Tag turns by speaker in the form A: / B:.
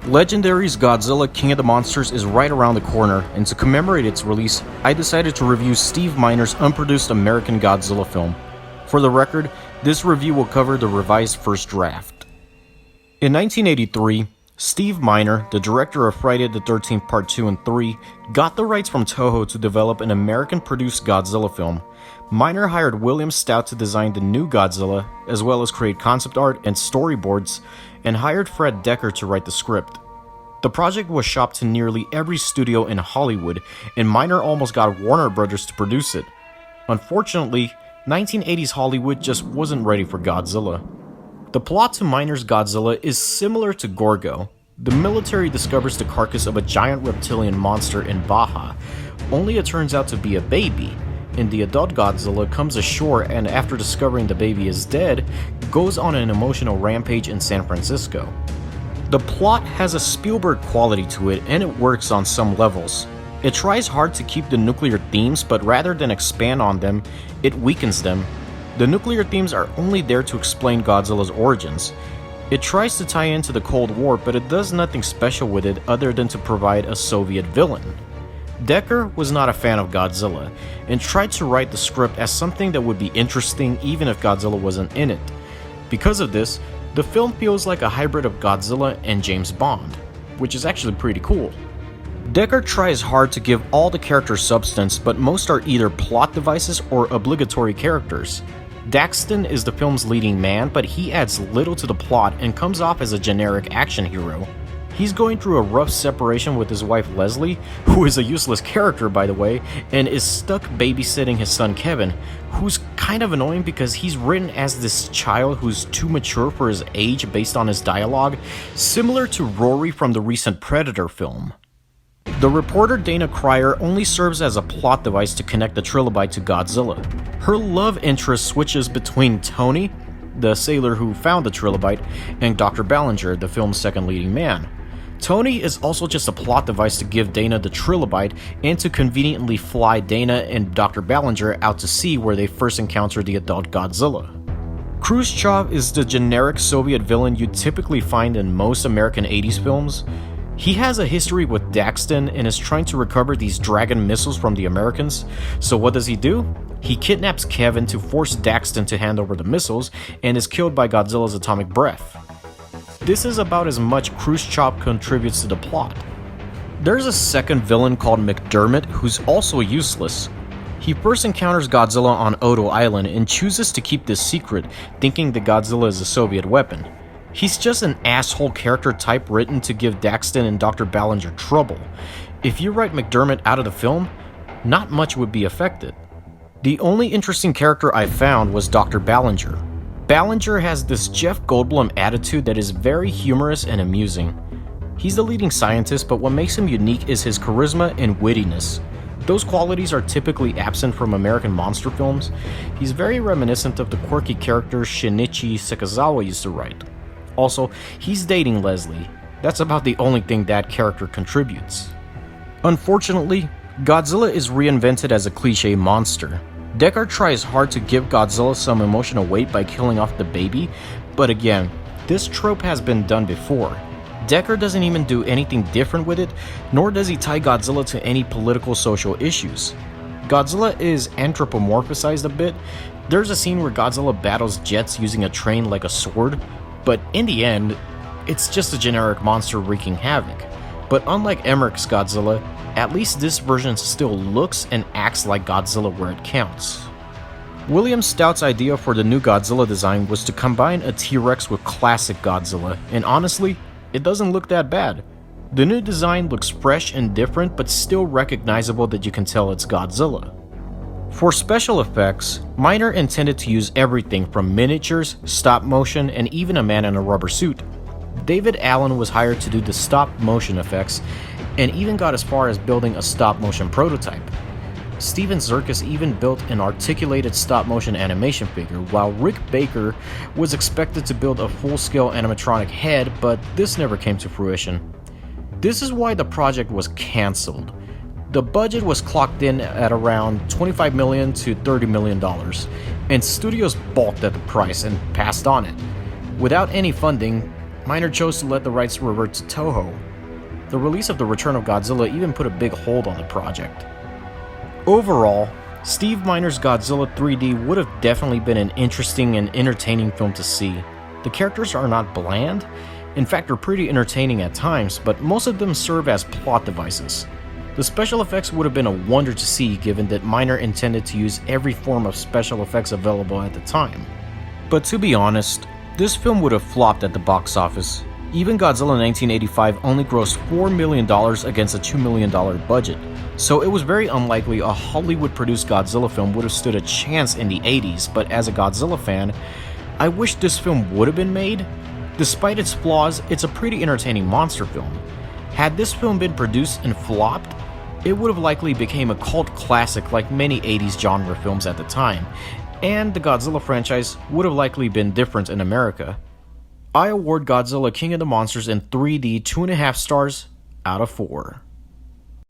A: Legendary's Godzilla King of the Monsters is right around the corner, and to commemorate its release, I decided to review Steve Miner's unproduced American Godzilla film. For the record, this review will cover the revised first draft. In 1983, Steve Miner, the director of Friday the 13th Part 2 and 3, got the rights from Toho to develop an American-produced Godzilla film. Miner hired William Stout to design the new Godzilla, as well as create concept art and storyboards, and hired Fred Dekker to write the script. The project was shopped to nearly every studio in Hollywood, and Miner almost got Warner Brothers to produce it. Unfortunately, 1980s Hollywood just wasn't ready for Godzilla. The plot to Miner's Godzilla is similar to Gorgo. The military discovers the carcass of a giant reptilian monster in Baja, only it turns out to be a baby, and the adult Godzilla comes ashore and after discovering the baby is dead, goes on an emotional rampage in San Francisco. The plot has a Spielberg quality to it and it works on some levels. It tries hard to keep the nuclear themes, but rather than expand on them, it weakens them. The nuclear themes are only there to explain Godzilla's origins. It tries to tie into the Cold War, but it does nothing special with it other than to provide a Soviet villain. Dekker was not a fan of Godzilla, and tried to write the script as something that would be interesting even if Godzilla wasn't in it. Because of this, the film feels like a hybrid of Godzilla and James Bond, which is actually pretty cool. Dekker tries hard to give all the characters substance, but most are either plot devices or obligatory characters. Daxton is the film's leading man, but he adds little to the plot and comes off as a generic action hero. He's going through a rough separation with his wife Leslie, who is a useless character by the way, and is stuck babysitting his son Kevin, who's kind of annoying because he's written as this child who's too mature for his age based on his dialogue, similar to Rory from the recent Predator film. The reporter Dana Cryer only serves as a plot device to connect the trilobite to Godzilla. Her love interest switches between Tony, the sailor who found the trilobite, and Dr. Balinger, the film's second leading man. Tony is also just a plot device to give Dana the trilobite and to conveniently fly Dana and Dr. Balinger out to sea where they first encounter the adult Godzilla. Kruschov is the generic Soviet villain you typically find in most American 80s films. He has a history with Daxton and is trying to recover these Dragon missiles from the Americans, so what does he do? He kidnaps Kevin to force Daxton to hand over the missiles and is killed by Godzilla's atomic breath. This is about as much Khrushchev contributes to the plot. There's a second villain called McDermott who's also useless. He first encounters Godzilla on Oto Island and chooses to keep this secret, thinking that Godzilla is a Soviet weapon. He's just an asshole character type written to give Daxton and Dr. Balinger trouble. If you write McDermott out of the film, not much would be affected. The only interesting character I found was Dr. Balinger. Balinger has this Jeff Goldblum attitude that is very humorous and amusing. He's the leading scientist, but what makes him unique is his charisma and wittiness. Those qualities are typically absent from American monster films. He's very reminiscent of the quirky character Shinichi Sekizawa used to write. Also, he's dating Leslie. That's about the only thing that character contributes. Unfortunately, Godzilla is reinvented as a cliché monster. Dekker tries hard to give Godzilla some emotional weight by killing off the baby, but again, this trope has been done before. Dekker doesn't even do anything different with it, nor does he tie Godzilla to any political social issues. Godzilla is anthropomorphized a bit. There's a scene where Godzilla battles jets using a train like a sword, but in the end, it's just a generic monster wreaking havoc. But unlike Emmerich's Godzilla, at least this version still looks and acts like Godzilla where it counts. William Stout's idea for the new Godzilla design was to combine a T-Rex with classic Godzilla, and honestly, it doesn't look that bad. The new design looks fresh and different, but still recognizable that you can tell it's Godzilla. For special effects, Miner intended to use everything from miniatures, stop motion, and even a man in a rubber suit. David Allen was hired to do the stop motion effects, and even got as far as building a stop motion prototype. Steven Zerkis even built an articulated stop motion animation figure, while Rick Baker was expected to build a full-scale animatronic head, but this never came to fruition. This is why the project was cancelled. The budget was clocked in at around $25 million to $30 million, and studios balked at the price and passed on it. Without any funding, Miner chose to let the rights revert to Toho. The release of The Return of Godzilla even put a big hold on the project. Overall, Steve Miner's Godzilla 3D would have definitely been an interesting and entertaining film to see. The characters are not bland, in fact they're pretty entertaining at times, but most of them serve as plot devices. The special effects would have been a wonder to see given that Miner intended to use every form of special effects available at the time. But to be honest, this film would have flopped at the box office. Even Godzilla 1985 only grossed $4 million against a $2 million budget, so it was very unlikely a Hollywood-produced Godzilla film would have stood a chance in the 80s, but as a Godzilla fan, I wish this film would have been made. Despite its flaws, it's a pretty entertaining monster film. Had this film been produced and flopped, it would have likely became a cult classic like many 80s genre films at the time, and the Godzilla franchise would have likely been different in America. I award Godzilla King of the Monsters in 3D 2.5 stars out of 4.